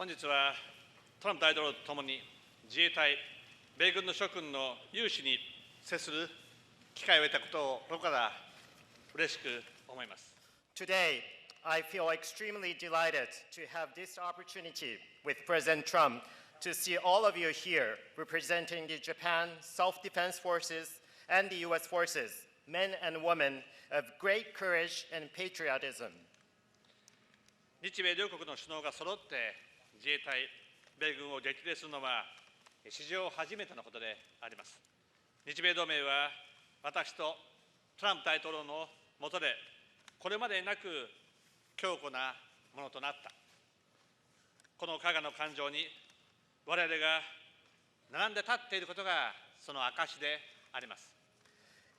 本日はトランプ大統領とともに自衛隊、米軍の諸君の有志に接する機会を得たことを心から嬉しく思います。Today, I feel extremely delighted to have this opportunity with President Trump to see all of you here representing the Japan Self-Defense Forces and the U.S. forces, men and women of great courage and patriotism. 日米両国の首脳が揃って自衛隊、米軍を激励するのは史上初めてのことであります。日米同盟は私とトランプ大統領の下でこれまでなく強固なものとなった。この加賀の感情に我々が並んで立っていることがその証であります。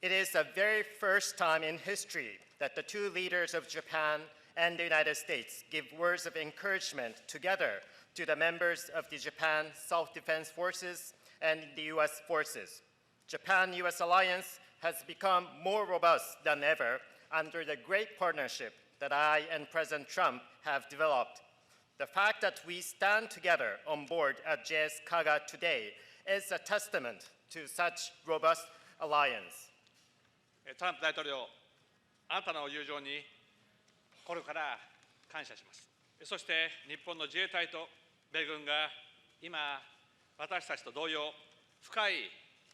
It is the very first time in history that the two leaders of Japan and the United States give words of encouragement together to the members of the Japan Self-Defense Forces and the U.S. forces. Japan-U.S. alliance has become more robust than ever under the great partnership that I and President Trump have developed. The fact that we stand together on board at JS Kaga today is a testament to such robust alliance. トランプ大統領、あなたの友情に心から感謝します。そして日本の自衛隊と米軍が今、私たちと同様、深い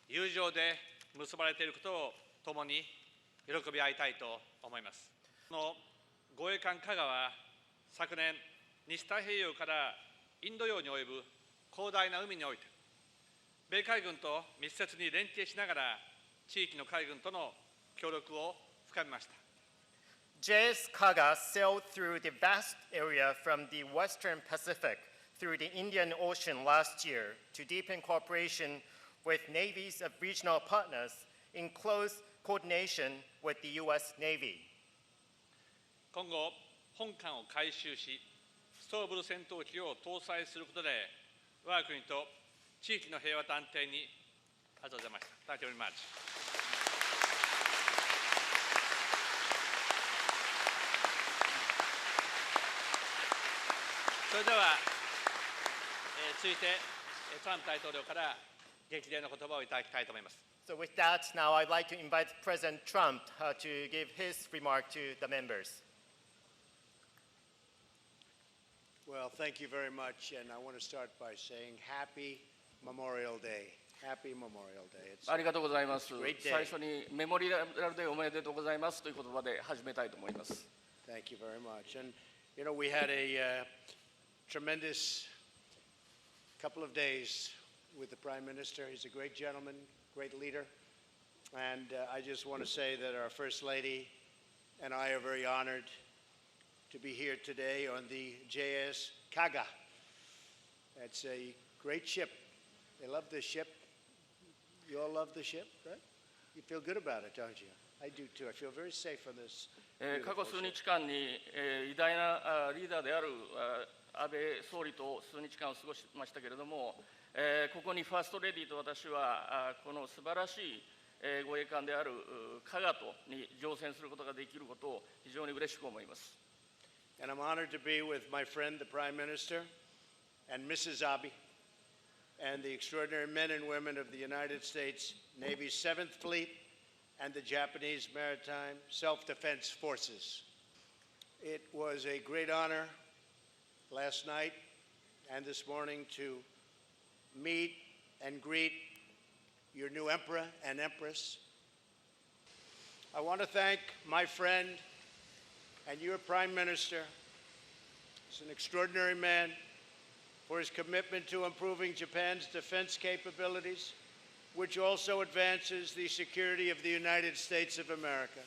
友情で結ばれていることを共に喜び合いたいと思います。この護衛艦加賀は昨年、西太平洋からインド洋に及ぶ広大な海において、米海軍と密接に連携しながら地域の海軍との協力を深めました。JS Kaga sailed through the vast area from the Western Pacific through the Indian Ocean last year to deepen cooperation with navies of regional partners in close coordination with the U.S. Navy. 今後、本艦を改修し、ストーブル戦闘機を搭載することで、我が国と地域の平和と安定にありがとうございました。Thank you very much. それでは、続いてトランプ大統領から激励の言葉をいただきたいと思います。So with that, now I'd like to invite President Trump to give his remark to the members. Well, thank you very much, and I want to start by saying Happy Memorial Day. Happy Memorial Day. ありがとうございます。 Great day. 最初にメモリアルデーおめでとうございますという言葉で始めたいと思います。Thank you very much. And you know, we had a tremendous couple of days with the Prime Minister. He's a great gentleman, great leader, and I just want to say that our First Lady and I are very honored to be here today on the JS Kaga. It's a great ship. They love this ship. You all love the ship, right? You feel good about it, don't you? I do too. I feel very safe on this. 過去数日間に偉大なリーダーである安倍総理と数日間を過ごしましたけれども、ここにファーストレディーと私はこの素晴らしい護衛艦である加賀とに乗船することができることを非常に嬉しく思います。And I'm honored to be with my friend, the Prime Minister, and Mrs. Abe, and the extraordinary men and women of the United States Navy's 7th Fleet and the Japanese Maritime Self-Defense Forces. It was a great honor last night and this morning to meet and greet your new Emperor and Empress. I want to thank my friend and your Prime Minister. He's an extraordinary man for his commitment to improving Japan's defense capabilities, which also advances the security of the United States of America.